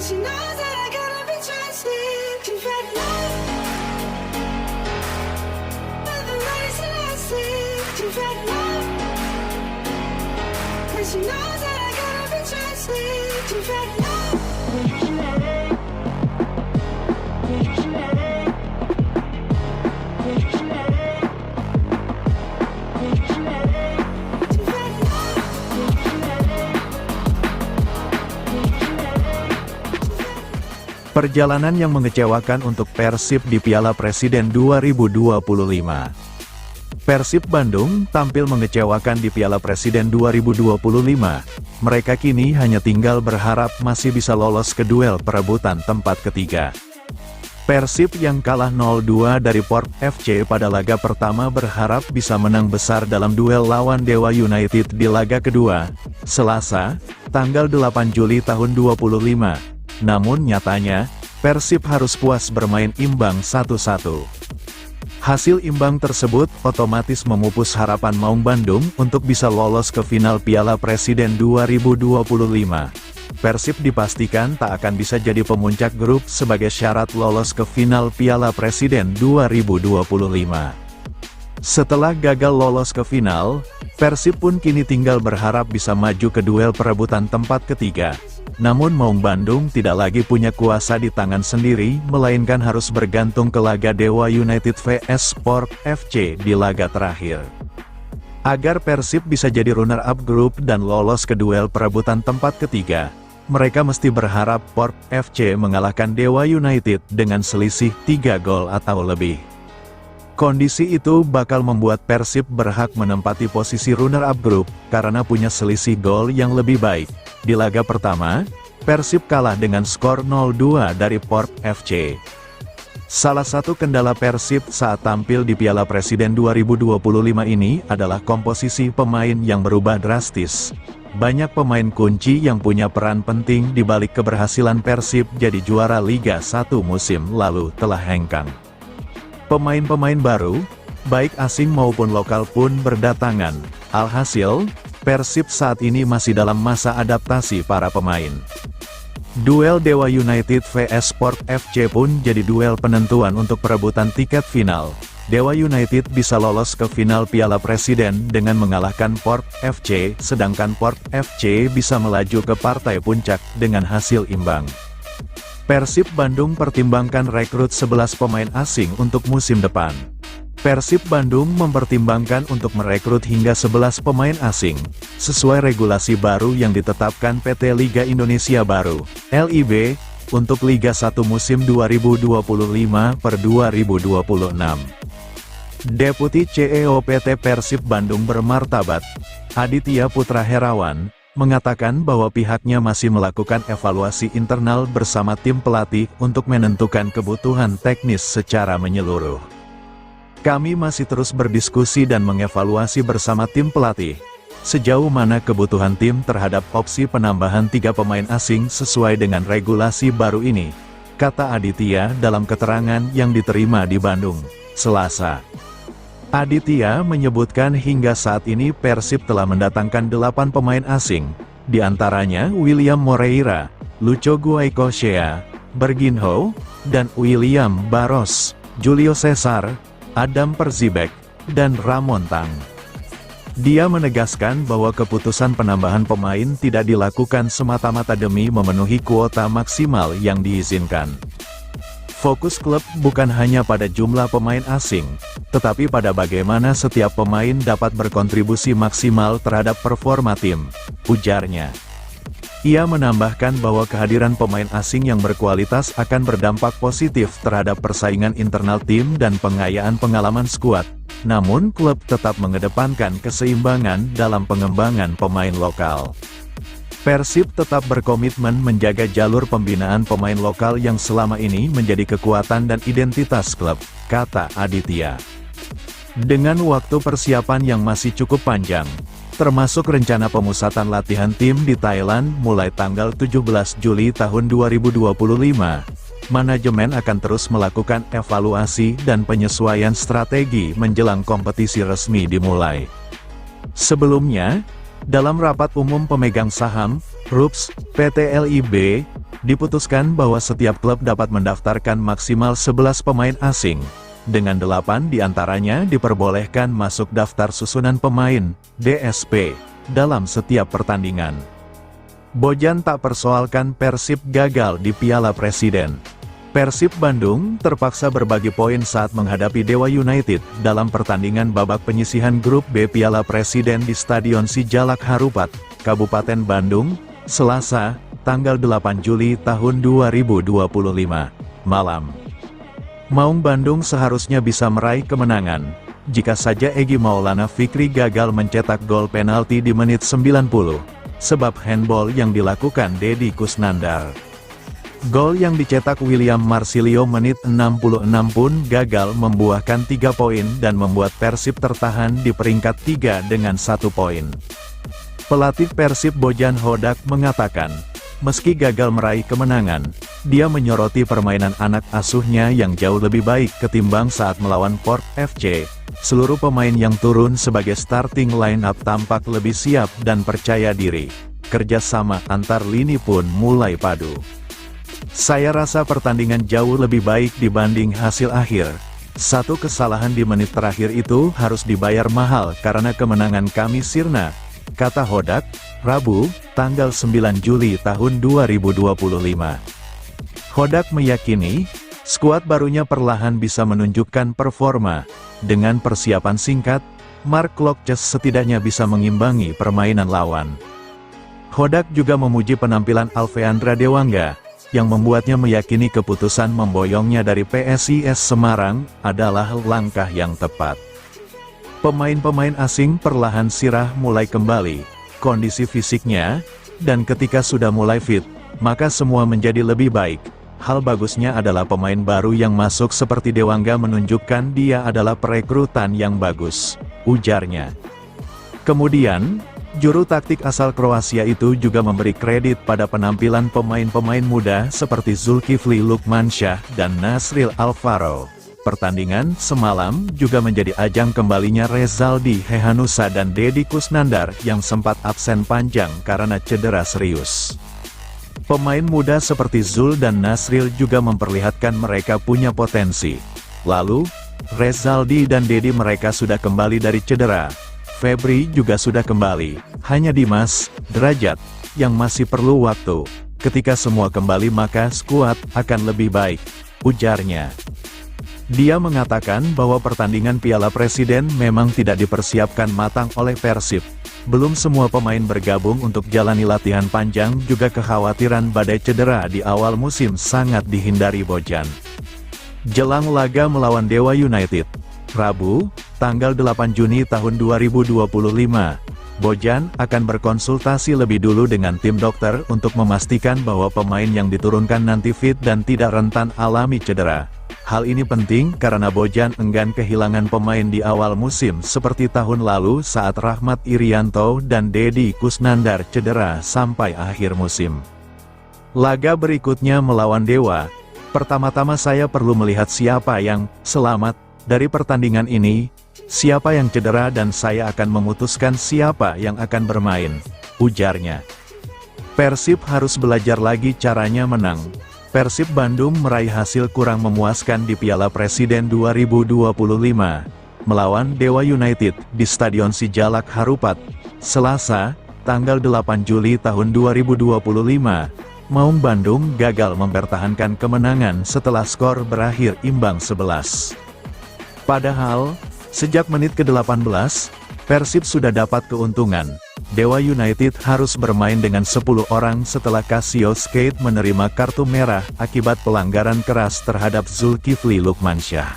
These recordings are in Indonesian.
she knows that I gotta be trusted. She's had love, but the race and I see. She's had love, and she knows that I gotta be trusted. She's had love. Perjalanan yang mengecewakan untuk Persib di Piala Presiden 2025. Persib Bandung tampil mengecewakan di Piala Presiden 2025. Mereka kini hanya tinggal berharap masih bisa lolos ke duel perebutan tempat ketiga. Persib yang kalah 0-2 dari Port FC pada laga pertama berharap bisa menang besar dalam duel lawan Dewa United di laga kedua, Selasa, tanggal 8 Juli tahun 2025. Namun nyatanya, Persib harus puas bermain imbang 1-1. Hasil imbang tersebut otomatis memupus harapan Maung Bandung untuk bisa lolos ke final Piala Presiden 2025. Persib dipastikan tak akan bisa jadi pemuncak grup sebagai syarat lolos ke final Piala Presiden 2025. Setelah gagal lolos ke final, Persib pun kini tinggal berharap bisa maju ke duel perebutan tempat ketiga. Namun Maung Bandung tidak lagi punya kuasa di tangan sendiri, melainkan harus bergantung ke laga Dewa United vs Port FC di laga terakhir. Agar Persib bisa jadi runner-up grup dan lolos ke duel perebutan tempat ketiga, mereka mesti berharap Port FC mengalahkan Dewa United dengan selisih 3 gol atau lebih. Kondisi itu bakal membuat Persib berhak menempati posisi runner-up grup, karena punya selisih gol yang lebih baik. Di laga pertama, Persib kalah dengan skor 0-2 dari Port FC. Salah satu kendala Persib saat tampil di Piala Presiden 2025 ini adalah komposisi pemain yang berubah drastis. Banyak pemain kunci yang punya peran penting di balik keberhasilan Persib jadi juara Liga 1 musim lalu telah hengkang. Pemain-pemain baru, baik asing maupun lokal pun berdatangan. Alhasil, Persib saat ini masih dalam masa adaptasi para pemain. Duel Dewa United vs Port FC pun jadi duel penentuan untuk perebutan tiket final. Dewa United bisa lolos ke final Piala Presiden dengan mengalahkan Port FC, sedangkan Port FC bisa melaju ke partai puncak dengan hasil imbang. Persib Bandung pertimbangkan rekrut 11 pemain asing untuk musim depan. Persib Bandung mempertimbangkan untuk merekrut hingga 11 pemain asing, sesuai regulasi baru yang ditetapkan PT Liga Indonesia Baru, LIB, untuk Liga 1 musim 2025/2026. Deputi CEO PT Persib Bandung bermartabat, Aditya Putra Herawan, mengatakan bahwa pihaknya masih melakukan evaluasi internal bersama tim pelatih untuk menentukan kebutuhan teknis secara menyeluruh. Kami masih terus berdiskusi dan mengevaluasi bersama tim pelatih, sejauh mana kebutuhan tim terhadap opsi penambahan 3 pemain asing sesuai dengan regulasi baru ini, kata Aditya dalam keterangan yang diterima di Bandung, Selasa. Aditya menyebutkan hingga saat ini Persib telah mendatangkan 8 pemain asing, di antaranya William Moreira, Lucho Guaicochea, Berginho, dan William Barros, Julio Cesar, Adam Perzibek, dan Ramon Tang. Dia menegaskan bahwa keputusan penambahan pemain tidak dilakukan semata-mata demi memenuhi kuota maksimal yang diizinkan. Fokus klub bukan hanya pada jumlah pemain asing, tetapi pada bagaimana setiap pemain dapat berkontribusi maksimal terhadap performa tim, ujarnya. Ia menambahkan bahwa kehadiran pemain asing yang berkualitas akan berdampak positif terhadap persaingan internal tim dan pengayaan pengalaman skuad. Namun klub tetap mengedepankan keseimbangan dalam pengembangan pemain lokal. Persib tetap berkomitmen menjaga jalur pembinaan pemain lokal yang selama ini menjadi kekuatan dan identitas klub, kata Aditya. Dengan waktu persiapan yang masih cukup panjang, termasuk rencana pemusatan latihan tim di Thailand mulai tanggal 17 Juli tahun 2025, manajemen akan terus melakukan evaluasi dan penyesuaian strategi menjelang kompetisi resmi dimulai. Sebelumnya, dalam rapat umum pemegang saham, RUPS, PT LIB, diputuskan bahwa setiap klub dapat mendaftarkan maksimal 11 pemain asing. Dengan 8 diantaranya diperbolehkan masuk daftar susunan pemain, DSP, dalam setiap pertandingan. Bojan tak persoalkan Persib gagal di Piala Presiden. Persib Bandung terpaksa berbagi poin saat menghadapi Dewa United dalam pertandingan babak penyisihan grup B Piala Presiden di Stadion Sijalak Harupat, Kabupaten Bandung, Selasa, tanggal 8 Juli tahun 2025, malam. Maung Bandung seharusnya bisa meraih kemenangan, jika saja Egy Maulana Fikri gagal mencetak gol penalti di menit 90, sebab handball yang dilakukan Deddy Kusnandar. Gol yang dicetak William Marsilio menit 66 pun gagal membuahkan 3 poin dan membuat Persib tertahan di peringkat 3 dengan 1 poin. Pelatih Persib Bojan Hodak mengatakan, meski gagal meraih kemenangan, dia menyoroti permainan anak asuhnya yang jauh lebih baik ketimbang saat melawan Port FC. Seluruh pemain yang turun sebagai starting line-up tampak lebih siap dan percaya diri. Kerjasama antar lini pun mulai padu. Saya rasa pertandingan jauh lebih baik dibanding hasil akhir. Satu kesalahan di menit terakhir itu harus dibayar mahal karena kemenangan kami sirna, kata Hodak, Rabu, tanggal 9 Juli tahun 2025. Hodak meyakini, skuad barunya perlahan bisa menunjukkan performa. Dengan persiapan singkat, Mark Locke setidaknya bisa mengimbangi permainan lawan. Hodak juga memuji penampilan Alveandra Dewangga, yang membuatnya meyakini keputusan memboyongnya dari PSIS Semarang adalah langkah yang tepat. Pemain-pemain asing perlahan sirah mulai kembali, kondisi fisiknya, dan ketika sudah mulai fit, maka semua menjadi lebih baik. Hal bagusnya adalah pemain baru yang masuk seperti Dewangga menunjukkan dia adalah perekrutan yang bagus, ujarnya. Kemudian, juru taktik asal Kroasia itu juga memberi kredit pada penampilan pemain-pemain muda seperti Zulkifli Lukmansyah dan Nasril Alvaro. Pertandingan semalam juga menjadi ajang kembalinya Rezaldi Hehanusa dan Deddy Kusnandar yang sempat absen panjang karena cedera serius. Pemain muda seperti Zul dan Nasril juga memperlihatkan mereka punya potensi. Lalu, Rezaldi dan Deddy mereka sudah kembali dari cedera. Febri juga sudah kembali, hanya Dimas, Derajat, yang masih perlu waktu. Ketika semua kembali maka skuad akan lebih baik, ujarnya. Dia mengatakan bahwa pertandingan Piala Presiden memang tidak dipersiapkan matang oleh Persib. Belum semua pemain bergabung untuk jalani latihan panjang, juga kekhawatiran badai cedera di awal musim sangat dihindari Bojan. Jelang laga melawan Dewa United, Rabu, tanggal 8 Juni tahun 2025, Bojan akan berkonsultasi lebih dulu dengan tim dokter untuk memastikan bahwa pemain yang diturunkan nanti fit dan tidak rentan alami cedera. Hal ini penting karena Bojan enggan kehilangan pemain di awal musim seperti tahun lalu saat Rahmat Irianto dan Deddy Kusnandar cedera sampai akhir musim. Laga berikutnya melawan Dewa. Pertama-tama saya perlu melihat siapa yang selamat dari pertandingan ini, siapa yang cedera dan saya akan memutuskan siapa yang akan bermain, ujarnya. Persib harus belajar lagi caranya menang. Persib Bandung meraih hasil kurang memuaskan di Piala Presiden 2025, melawan Dewa United di Stadion Sijalak Harupat, Selasa, tanggal 8 Juli tahun 2025. Maung Bandung gagal mempertahankan kemenangan setelah skor berakhir imbang 11. Padahal, sejak menit ke-18, Persib sudah dapat keuntungan. Dewa United harus bermain dengan 10 orang setelah Casio Skate menerima kartu merah akibat pelanggaran keras terhadap Zulkifli Lukmansyah.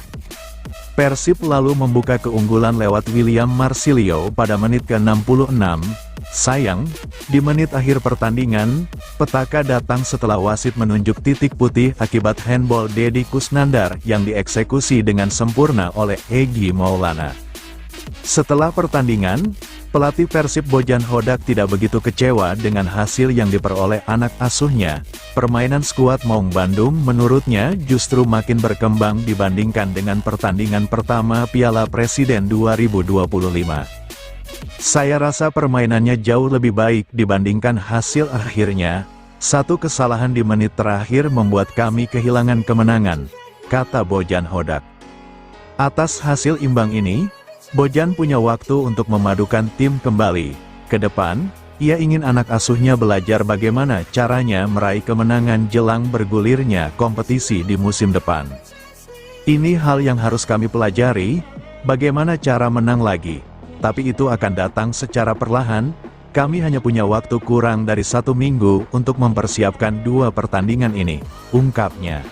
Persib lalu membuka keunggulan lewat William Marsilio pada menit ke-66. Sayang, di menit akhir pertandingan, petaka datang setelah wasit menunjuk titik putih akibat handball Deddy Kusnandar yang dieksekusi dengan sempurna oleh Egy Maulana. Setelah pertandingan, pelatih Persib Bojan Hodak tidak begitu kecewa dengan hasil yang diperoleh anak asuhnya. Permainan skuad Maung Bandung menurutnya justru makin berkembang dibandingkan dengan pertandingan pertama Piala Presiden 2025. Saya rasa permainannya jauh lebih baik dibandingkan hasil akhirnya. Satu kesalahan di menit terakhir membuat kami kehilangan kemenangan, kata Bojan Hodak. Atas hasil imbang ini, Bojan punya waktu untuk memadukan tim kembali. Ke depan, ia ingin anak asuhnya belajar bagaimana caranya meraih kemenangan jelang bergulirnya kompetisi di musim depan. Ini hal yang harus kami pelajari, bagaimana cara menang lagi. Tapi itu akan datang secara perlahan, kami hanya punya waktu kurang dari 1 minggu untuk mempersiapkan 2 pertandingan ini, ungkapnya.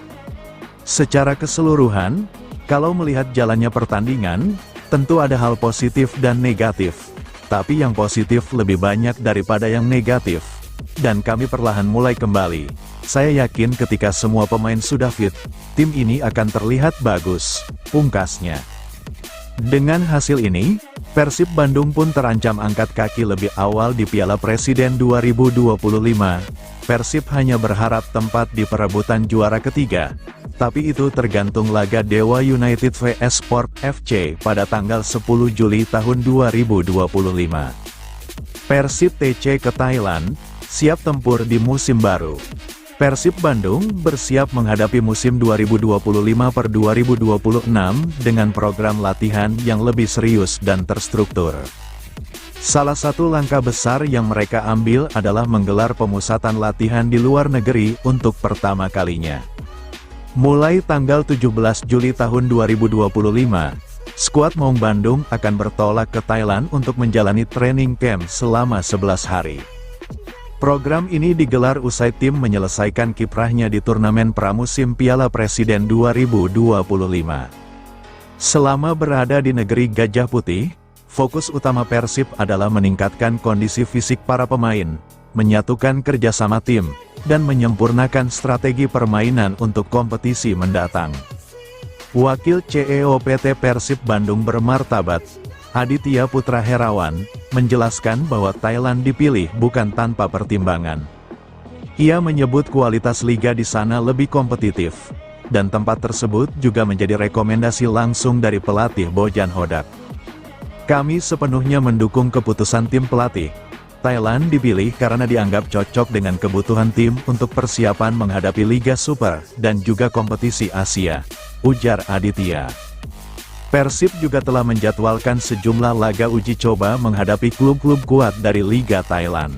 Secara keseluruhan, kalau melihat jalannya pertandingan, tentu ada hal positif dan negatif. Tapi yang positif lebih banyak daripada yang negatif. Dan kami perlahan mulai kembali. Saya yakin ketika semua pemain sudah fit, tim ini akan terlihat bagus, pungkasnya. Dengan hasil ini, Persib Bandung pun terancam angkat kaki lebih awal di Piala Presiden 2025. Persib hanya berharap tempat di perebutan juara ketiga. Tapi itu tergantung laga Dewa United vs Sport FC pada tanggal 10 Juli tahun 2025. Persib TC ke Thailand, siap tempur di musim baru. Persib Bandung bersiap menghadapi musim 2025-2026 dengan program latihan yang lebih serius dan terstruktur. Salah satu langkah besar yang mereka ambil adalah menggelar pemusatan latihan di luar negeri untuk pertama kalinya. Mulai tanggal 17 Juli tahun 2025, skuad Maung Bandung akan bertolak ke Thailand untuk menjalani training camp selama 11 hari. Program ini digelar usai tim menyelesaikan kiprahnya di turnamen pramusim Piala Presiden 2025. Selama berada di negeri Gajah Putih, fokus utama Persib adalah meningkatkan kondisi fisik para pemain, menyatukan kerjasama tim, dan menyempurnakan strategi permainan untuk kompetisi mendatang. Wakil CEO PT Persib Bandung Bermartabat, Aditya Putra Herawan, menjelaskan bahwa Thailand dipilih bukan tanpa pertimbangan. Ia menyebut kualitas liga di sana lebih kompetitif, dan tempat tersebut juga menjadi rekomendasi langsung dari pelatih Bojan Hodak. Kami sepenuhnya mendukung keputusan tim pelatih. Thailand dipilih karena dianggap cocok dengan kebutuhan tim untuk persiapan menghadapi Liga Super dan juga kompetisi Asia, ujar Aditya. Persib juga telah menjadwalkan sejumlah laga uji coba menghadapi klub-klub kuat dari Liga Thailand.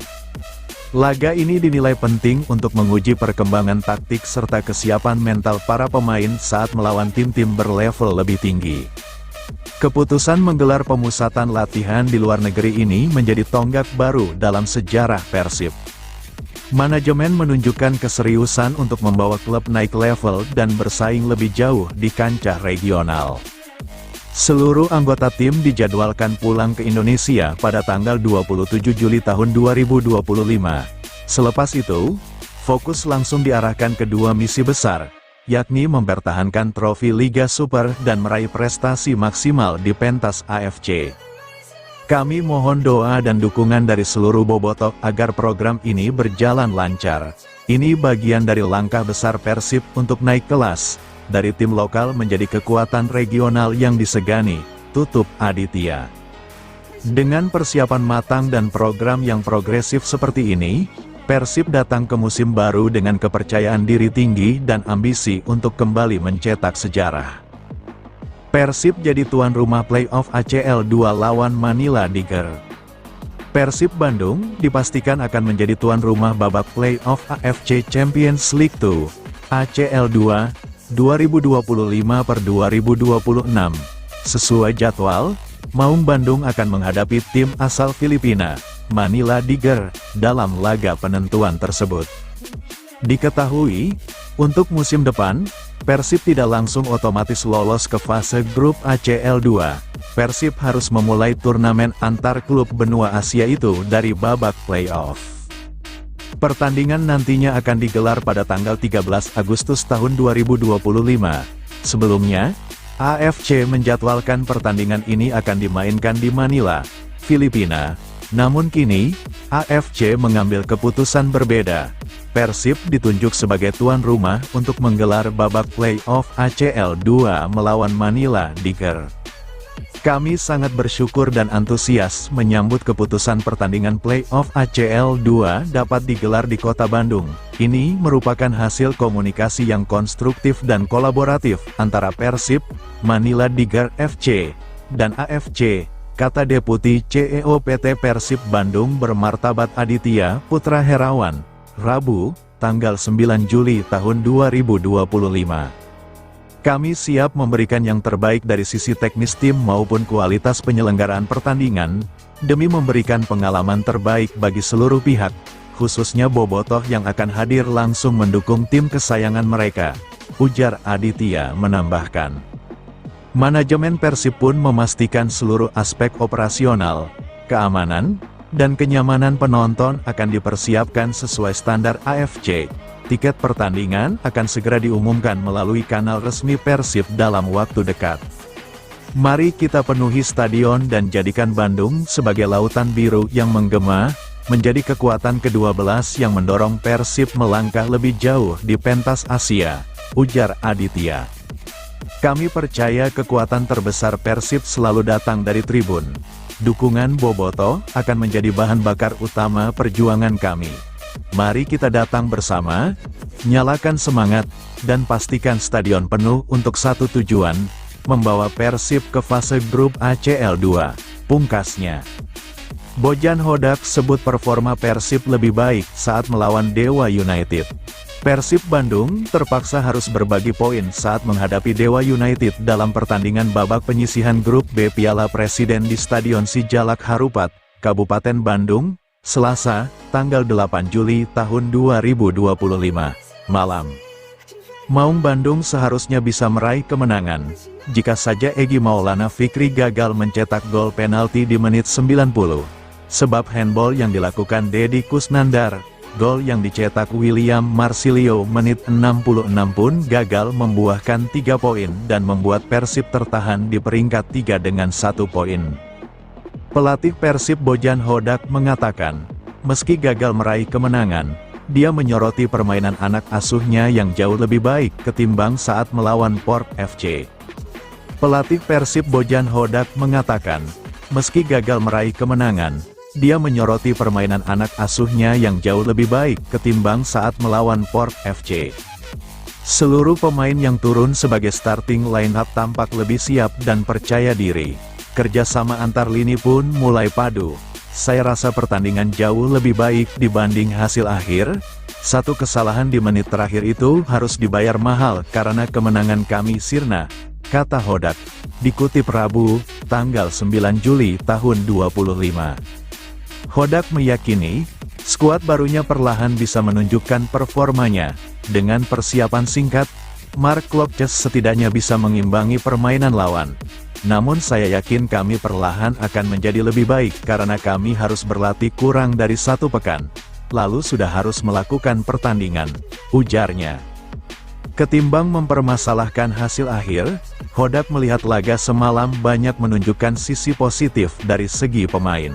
Laga ini dinilai penting untuk menguji perkembangan taktik serta kesiapan mental para pemain saat melawan tim-tim berlevel lebih tinggi. Keputusan menggelar pemusatan latihan di luar negeri ini menjadi tonggak baru dalam sejarah Persib. Manajemen menunjukkan keseriusan untuk membawa klub naik level dan bersaing lebih jauh di kancah regional. Seluruh anggota tim dijadwalkan pulang ke Indonesia pada tanggal 27 Juli tahun 2025. Selepas itu, fokus langsung diarahkan ke 2 misi besar, yakni mempertahankan trofi Liga Super dan meraih prestasi maksimal di pentas AFC. Kami mohon doa dan dukungan dari seluruh bobotoh agar program ini berjalan lancar. Ini bagian dari langkah besar Persib untuk naik kelas, dari tim lokal menjadi kekuatan regional yang disegani, tutup Aditya. Dengan persiapan matang dan program yang progresif seperti ini, Persib datang ke musim baru dengan kepercayaan diri tinggi dan ambisi untuk kembali mencetak sejarah. Persib jadi tuan rumah playoff ACL 2 lawan Manila Tiger. Persib Bandung dipastikan akan menjadi tuan rumah babak playoff AFC Champions League 2, ACL 2, 2025-2026. Sesuai jadwal, Maung Bandung akan menghadapi tim asal Filipina, Manila Tiger, dalam laga penentuan tersebut. Diketahui, untuk musim depan, Persib tidak langsung otomatis lolos ke fase grup ACL 2. Persib harus memulai turnamen antar klub benua Asia itu dari babak playoff. Pertandingan nantinya akan digelar pada tanggal 13 Agustus tahun 2025. Sebelumnya, AFC menjadwalkan pertandingan ini akan dimainkan di Manila, Filipina. Namun kini, AFC mengambil keputusan berbeda. Persib ditunjuk sebagai tuan rumah untuk menggelar babak playoff ACL 2 melawan Manila Tiger. Kami sangat bersyukur dan antusias menyambut keputusan pertandingan playoff ACL 2 dapat digelar di Kota Bandung. Ini merupakan hasil komunikasi yang konstruktif dan kolaboratif antara Persib, Manila Tiger FC, dan AFC, kata Deputi CEO PT Persib Bandung Bermartabat Aditya Putra Herawan, Rabu, tanggal 9 Juli tahun 2025. Kami siap memberikan yang terbaik dari sisi teknis tim maupun kualitas penyelenggaraan pertandingan, demi memberikan pengalaman terbaik bagi seluruh pihak, khususnya bobotoh yang akan hadir langsung mendukung tim kesayangan mereka, ujar Aditya menambahkan. Manajemen Persib pun memastikan seluruh aspek operasional, keamanan, dan kenyamanan penonton akan dipersiapkan sesuai standar AFC. Tiket pertandingan akan segera diumumkan melalui kanal resmi Persib dalam waktu dekat. Mari kita penuhi stadion dan jadikan Bandung sebagai lautan biru yang menggema, menjadi kekuatan ke-12 yang mendorong Persib melangkah lebih jauh di pentas Asia, ujar Aditya. Kami percaya kekuatan terbesar Persib selalu datang dari tribun. Dukungan bobotoh akan menjadi bahan bakar utama perjuangan kami. Mari kita datang bersama, nyalakan semangat, dan pastikan stadion penuh untuk satu tujuan, membawa Persib ke fase grup ACL 2, pungkasnya. Bojan Hodak sebut performa Persib lebih baik saat melawan Dewa United. Persib Bandung terpaksa harus berbagi poin saat menghadapi Dewa United dalam pertandingan babak penyisihan grup B Piala Presiden di Stadion Sijalak Harupat, Kabupaten Bandung, Selasa, tanggal 8 Juli tahun 2025, malam. Maung Bandung seharusnya bisa meraih kemenangan, jika saja Egy Maulana Fikri gagal mencetak gol penalti di menit 90. Sebab handball yang dilakukan Deddy Kusnandar, gol yang dicetak William Marsilio menit 66 pun gagal membuahkan 3 poin dan membuat Persib tertahan di peringkat 3 dengan 1 poin. Pelatih Persib Bojan Hodak mengatakan, meski gagal meraih kemenangan, dia menyoroti permainan anak asuhnya yang jauh lebih baik ketimbang saat melawan Port FC. Pelatih Persib Bojan Hodak mengatakan, meski gagal meraih kemenangan, dia menyoroti permainan anak asuhnya yang jauh lebih baik ketimbang saat melawan Port FC. Seluruh pemain yang turun sebagai starting lineup tampak lebih siap dan percaya diri. Kerjasama antar lini pun mulai padu. Saya rasa pertandingan jauh lebih baik dibanding hasil akhir. Satu kesalahan di menit terakhir itu harus dibayar mahal karena kemenangan kami sirna, kata Hodak. Dikutip Rabu, tanggal 9 Juli tahun 2025. Hodak meyakini, skuad barunya perlahan bisa menunjukkan performanya. Dengan persiapan singkat, Mark Klokjes setidaknya bisa mengimbangi permainan lawan. Namun saya yakin kami perlahan akan menjadi lebih baik karena kami harus berlatih kurang dari 1 pekan. Lalu sudah harus melakukan pertandingan, ujarnya. Ketimbang mempermasalahkan hasil akhir, Hodak melihat laga semalam banyak menunjukkan sisi positif dari segi pemain.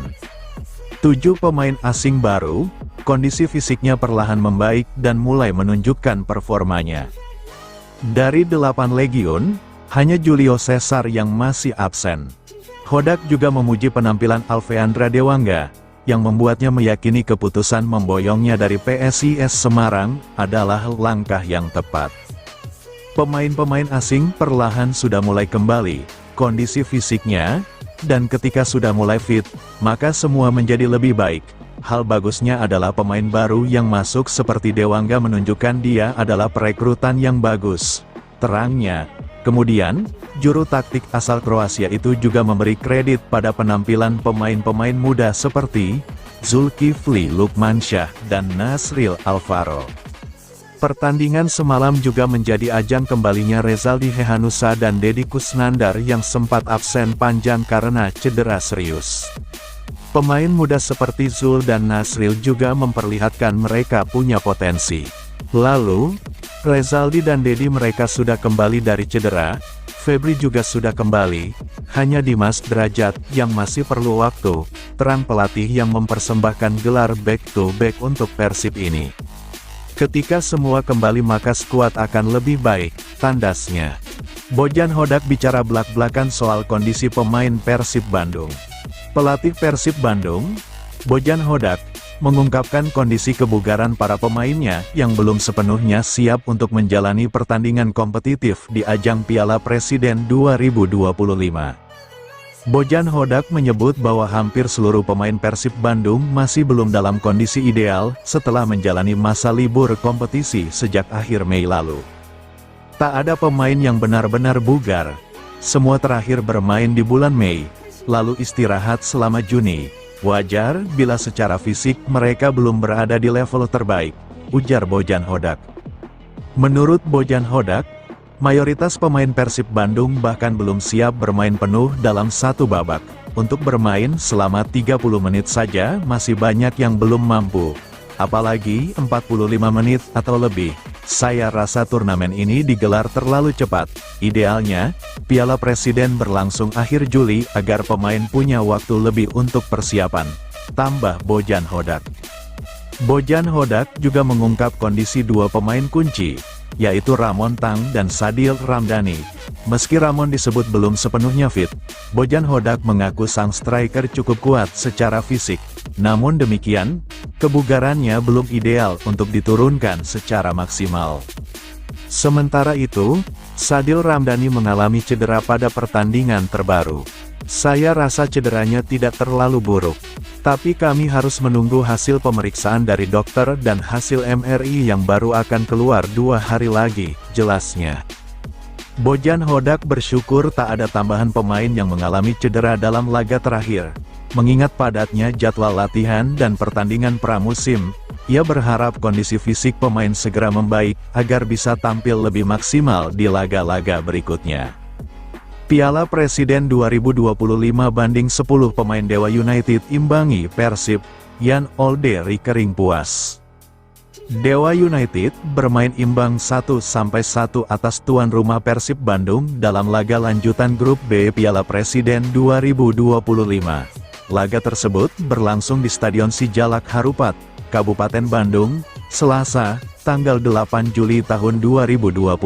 7 pemain asing baru, kondisi fisiknya perlahan membaik dan mulai menunjukkan performanya. Dari 8 legiun, hanya Julio Cesar yang masih absen. Hodak juga memuji penampilan Alveandra Dewangga, yang membuatnya meyakini keputusan memboyongnya dari PSIS Semarang adalah langkah yang tepat. Pemain-pemain asing perlahan sudah mulai kembali, kondisi fisiknya, dan ketika sudah mulai fit, maka semua menjadi lebih baik. Hal bagusnya adalah pemain baru yang masuk seperti Dewangga menunjukkan dia adalah perekrutan yang bagus, terangnya. Kemudian, juru taktik asal Kroasia itu juga memberi kredit pada penampilan pemain-pemain muda seperti Zulkifli Lukmansyah dan Nasril Alvaro. Pertandingan semalam juga menjadi ajang kembalinya Rezaldi Hehanussa dan Deddy Kusnandar yang sempat absen panjang karena cedera serius. Pemain muda seperti Zul dan Nasril juga memperlihatkan mereka punya potensi. Lalu, Rezaldi dan Deddy mereka sudah kembali dari cedera, Febri juga sudah kembali, hanya Dimas Derajat yang masih perlu waktu, terang pelatih yang mempersembahkan gelar back-to-back untuk Persib ini. Ketika semua kembali maka skuad akan lebih baik, tandasnya. Bojan Hodak bicara blak-blakan soal kondisi pemain Persib Bandung. Pelatih Persib Bandung, Bojan Hodak, mengungkapkan kondisi kebugaran para pemainnya yang belum sepenuhnya siap untuk menjalani pertandingan kompetitif di ajang Piala Presiden 2025. Bojan Hodak menyebut bahwa hampir seluruh pemain Persib Bandung masih belum dalam kondisi ideal setelah menjalani masa libur kompetisi sejak akhir Mei lalu. Tak ada pemain yang benar-benar bugar. Semua terakhir bermain di bulan Mei, lalu istirahat selama Juni. Wajar bila secara fisik mereka belum berada di level terbaik, ujar Bojan Hodak. Menurut Bojan Hodak, mayoritas pemain Persib Bandung bahkan belum siap bermain penuh dalam satu babak. Untuk bermain selama 30 menit saja masih banyak yang belum mampu. Apalagi 45 menit atau lebih. Saya rasa turnamen ini digelar terlalu cepat. Idealnya, Piala Presiden berlangsung akhir Juli agar pemain punya waktu lebih untuk persiapan, tambah Bojan Hodak. Bojan Hodak juga mengungkap kondisi dua pemain kunci, yaitu Ramon Tang dan Sadil Ramdhani. Meski Ramon disebut belum sepenuhnya fit, Bojan Hodak mengaku sang striker cukup kuat secara fisik. Namun demikian, kebugarannya belum ideal untuk diturunkan secara maksimal. Sementara itu, Sadil Ramdhani mengalami cedera pada pertandingan terbaru. Saya rasa cederanya tidak terlalu buruk, tapi kami harus menunggu hasil pemeriksaan dari dokter dan hasil MRI yang baru akan keluar 2 hari lagi, jelasnya. Bojan Hodak bersyukur tak ada tambahan pemain yang mengalami cedera dalam laga terakhir. Mengingat padatnya jadwal latihan dan pertandingan pramusim, ia berharap kondisi fisik pemain segera membaik agar bisa tampil lebih maksimal di laga-laga berikutnya. Piala Presiden 2025 banding 10 pemain Dewa United imbangi Persib, Jan Olde Rickering puas. Dewa United bermain imbang 1-1 atas tuan rumah Persib Bandung dalam laga lanjutan grup B Piala Presiden 2025. Laga tersebut berlangsung di Stadion Sijalak Harupat, Kabupaten Bandung, Selasa, tanggal 8 Juli tahun 2025.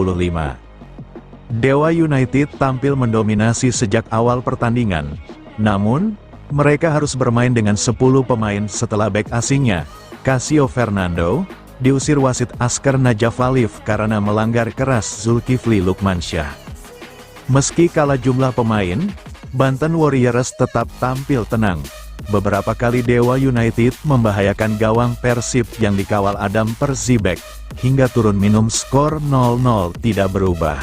Dewa United tampil mendominasi sejak awal pertandingan. Namun, mereka harus bermain dengan 10 pemain setelah bek asingnya, Casio Fernando, diusir wasit Askar Najafalif karena melanggar keras Zulkifli Lukmansyah. Meski kalah jumlah pemain, Banten Warriors tetap tampil tenang. Beberapa kali Dewa United membahayakan gawang Persib yang dikawal Adam Perzibek, hingga turun minum skor 0-0 tidak berubah.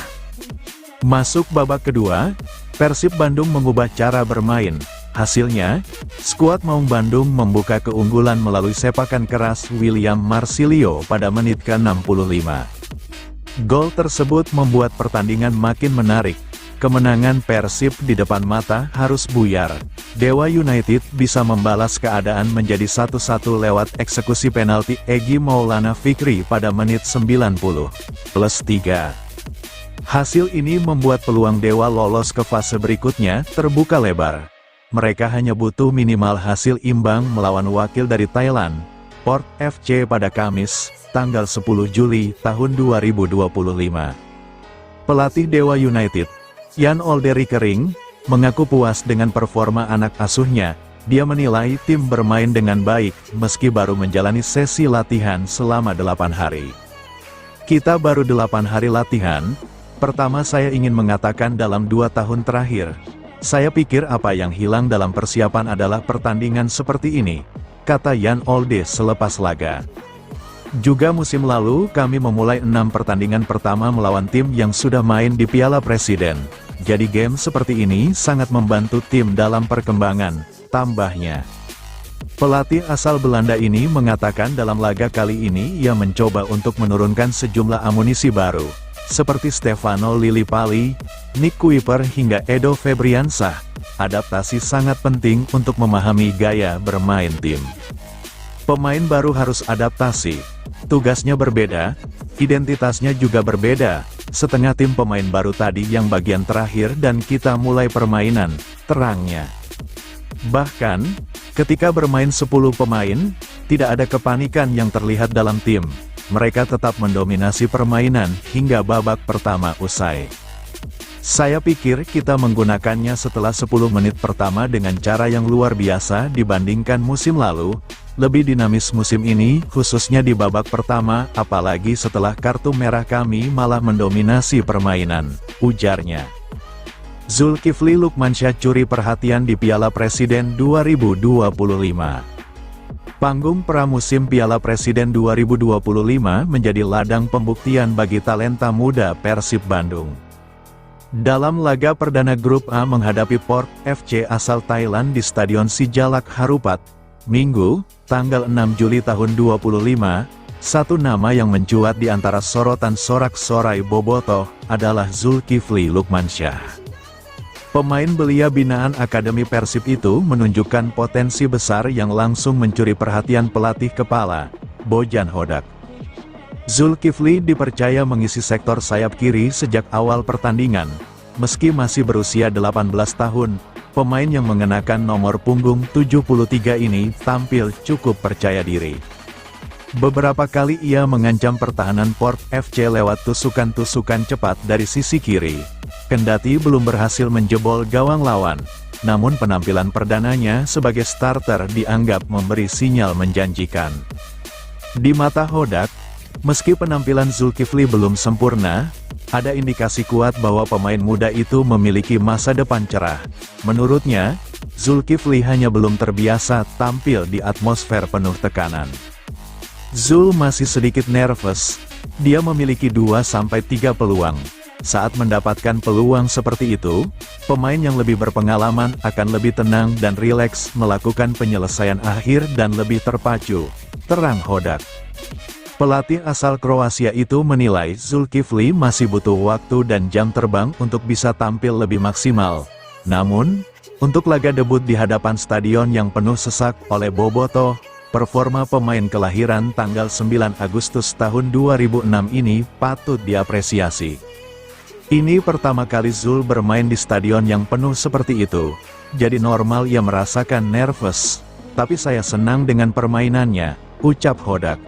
Masuk babak kedua, Persib Bandung mengubah cara bermain. Hasilnya, skuad Maung Bandung membuka keunggulan melalui sepakan keras William Marsilio pada menit ke-65. Gol tersebut membuat pertandingan makin menarik. Kemenangan Persib di depan mata harus buyar. Dewa United bisa membalas keadaan menjadi 1-1 lewat eksekusi penalti Egy Maulana Fikri pada menit 90+3. Hasil ini membuat peluang Dewa lolos ke fase berikutnya terbuka lebar. Mereka hanya butuh minimal hasil imbang melawan wakil dari Thailand, Port FC pada Kamis, tanggal 10 Juli tahun 2025. Pelatih Dewa United, Jan Olde Rickering, mengaku puas dengan performa anak asuhnya. Dia menilai tim bermain dengan baik, meski baru menjalani sesi latihan selama 8 hari. Kita baru 8 hari latihan. Pertama saya ingin mengatakan dalam 2 tahun terakhir, saya pikir apa yang hilang dalam persiapan adalah pertandingan seperti ini, kata Jan Olde selepas laga. Juga musim lalu kami memulai 6 pertandingan pertama melawan tim yang sudah main di Piala Presiden. Jadi game seperti ini sangat membantu tim dalam perkembangan, tambahnya. Pelatih asal Belanda ini mengatakan dalam laga kali ini ia mencoba untuk menurunkan sejumlah amunisi baru, seperti Stefano Lillipali, Nick Kuiper hingga Edo Febriansah. Adaptasi sangat penting untuk memahami gaya bermain tim. Pemain baru harus adaptasi. Tugasnya berbeda, identitasnya juga berbeda. Setengah tim pemain baru tadi yang bagian terakhir dan kita mulai permainan, terangnya. Bahkan, ketika bermain 10 pemain, tidak ada kepanikan yang terlihat dalam tim. Mereka tetap mendominasi permainan hingga babak pertama usai. Saya pikir kita menggunakannya setelah 10 menit pertama dengan cara yang luar biasa dibandingkan musim lalu, lebih dinamis musim ini, khususnya di babak pertama, apalagi setelah kartu merah kami malah mendominasi permainan, ujarnya. Zulkifli Lukmansyah curi perhatian di Piala Presiden 2025. Panggung pramusim Piala Presiden 2025 menjadi ladang pembuktian bagi talenta muda Persib Bandung. Dalam laga perdana Grup A menghadapi Port FC asal Thailand di Stadion Sijalak Harupat, Minggu, tanggal 6 Juli tahun 2025, satu nama yang mencuat di antara sorotan sorak-sorai bobotoh adalah Zulkifli Lukmansyah. Pemain belia binaan Akademi Persib itu menunjukkan potensi besar yang langsung mencuri perhatian pelatih kepala, Bojan Hodak. Zulkifli dipercaya mengisi sektor sayap kiri sejak awal pertandingan. Meski masih berusia 18 tahun, pemain yang mengenakan nomor punggung 73 ini tampil cukup percaya diri. Beberapa kali ia mengancam pertahanan Port FC lewat tusukan-tusukan cepat dari sisi kiri. Kendati belum berhasil menjebol gawang lawan, namun penampilan perdananya sebagai starter dianggap memberi sinyal menjanjikan. Di mata Hodak, meski penampilan Zulkifli belum sempurna, ada indikasi kuat bahwa pemain muda itu memiliki masa depan cerah. Menurutnya, Zulkifli hanya belum terbiasa tampil di atmosfer penuh tekanan. Zul masih sedikit nervous, dia memiliki 2-3 peluang. Saat mendapatkan peluang seperti itu, pemain yang lebih berpengalaman akan lebih tenang dan rileks melakukan penyelesaian akhir dan lebih terpacu, terang Hodak. Pelatih asal Kroasia itu menilai Zulkifli masih butuh waktu dan jam terbang untuk bisa tampil lebih maksimal. Namun, untuk laga debut di hadapan stadion yang penuh sesak oleh bobotoh, performa pemain kelahiran tanggal 9 Agustus tahun 2006 ini patut diapresiasi. Ini pertama kali Zul bermain di stadion yang penuh seperti itu, jadi normal ia merasakan nervous. Tapi saya senang dengan permainannya, ucap Hodak.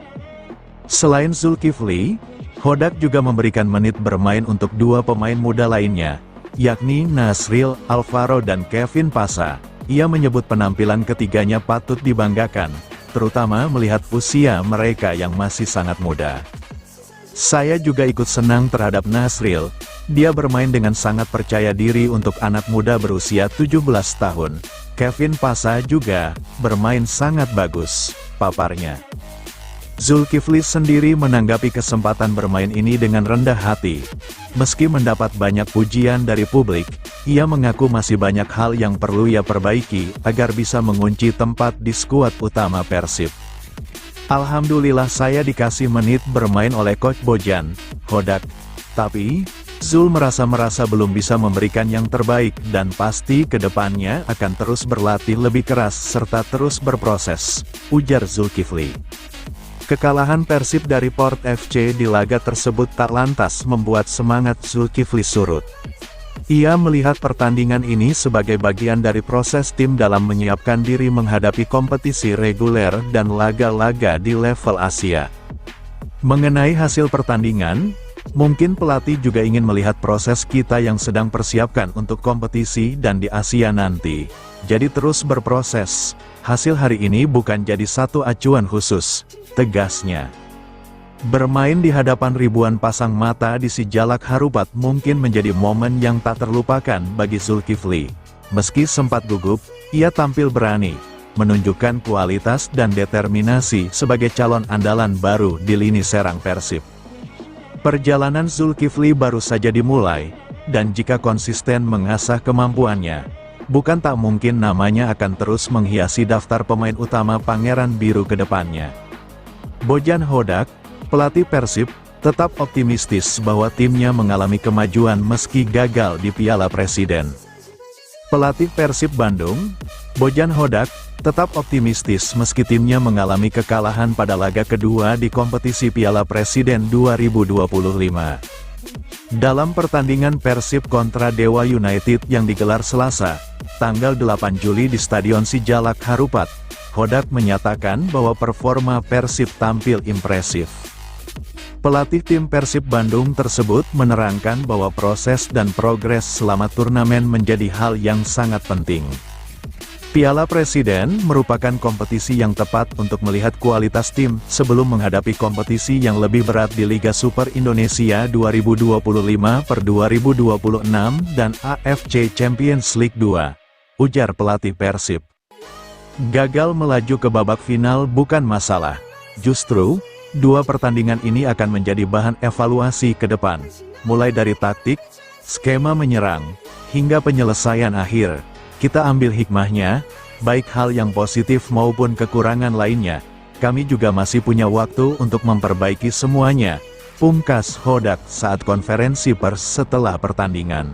Selain Zulkifli, Hodak juga memberikan menit bermain untuk dua pemain muda lainnya, yakni Nasril Alvaro dan Kevin Pasa. Ia menyebut penampilan ketiganya patut dibanggakan, terutama melihat usia mereka yang masih sangat muda. Saya juga ikut senang terhadap Nasril, dia bermain dengan sangat percaya diri untuk anak muda berusia 17 tahun. Kevin Pasa juga bermain sangat bagus, paparnya. Zulkifli sendiri menanggapi kesempatan bermain ini dengan rendah hati. Meski mendapat banyak pujian dari publik, ia mengaku masih banyak hal yang perlu ia perbaiki agar bisa mengunci tempat di skuad utama Persib. Alhamdulillah saya dikasih menit bermain oleh Coach Bojan, Hodak. Tapi, Zul merasa belum bisa memberikan yang terbaik dan pasti ke depannya akan terus berlatih lebih keras serta terus berproses, ujar Zulkifli. Kekalahan Persib dari Port FC di laga tersebut tak lantas membuat semangat Zulkifli surut. Ia melihat pertandingan ini sebagai bagian dari proses tim dalam menyiapkan diri menghadapi kompetisi reguler dan laga-laga di level Asia. Mengenai hasil pertandingan, mungkin pelatih juga ingin melihat proses kita yang sedang persiapkan untuk kompetisi dan di Asia nanti. Jadi terus berproses, hasil hari ini bukan jadi satu acuan khusus, tegasnya. Bermain di hadapan ribuan pasang mata di Sijalak Harupat mungkin menjadi momen yang tak terlupakan bagi Zulkifli. Meski sempat gugup, ia tampil berani, menunjukkan kualitas dan determinasi sebagai calon andalan baru di lini serang Persib. Perjalanan Zulkifli baru saja dimulai, dan jika konsisten mengasah kemampuannya, bukan tak mungkin namanya akan terus menghiasi daftar pemain utama Pangeran Biru ke depannya. Bojan Hodak, pelatih Persib, tetap optimistis bahwa timnya mengalami kemajuan meski gagal di Piala Presiden. Pelatih Persib Bandung, Bojan Hodak, tetap optimistis meski timnya mengalami kekalahan pada laga kedua di kompetisi Piala Presiden 2025. Dalam pertandingan Persib kontra Dewa United yang digelar Selasa, tanggal 8 Juli di Stadion Sijalak Harupat, Hodak menyatakan bahwa performa Persib tampil impresif. Pelatih tim Persib Bandung tersebut menerangkan bahwa proses dan progres selama turnamen menjadi hal yang sangat penting. Piala Presiden merupakan kompetisi yang tepat untuk melihat kualitas tim sebelum menghadapi kompetisi yang lebih berat di Liga Super Indonesia 2025/2026 dan AFC Champions League 2, ujar pelatih Persib. Gagal melaju ke babak final bukan masalah. Justru, dua pertandingan ini akan menjadi bahan evaluasi ke depan, mulai dari taktik, skema menyerang, hingga penyelesaian akhir. Kita ambil hikmahnya, baik hal yang positif maupun kekurangan lainnya. Kami juga masih punya waktu untuk memperbaiki semuanya, pungkas Hodak saat konferensi pers setelah pertandingan.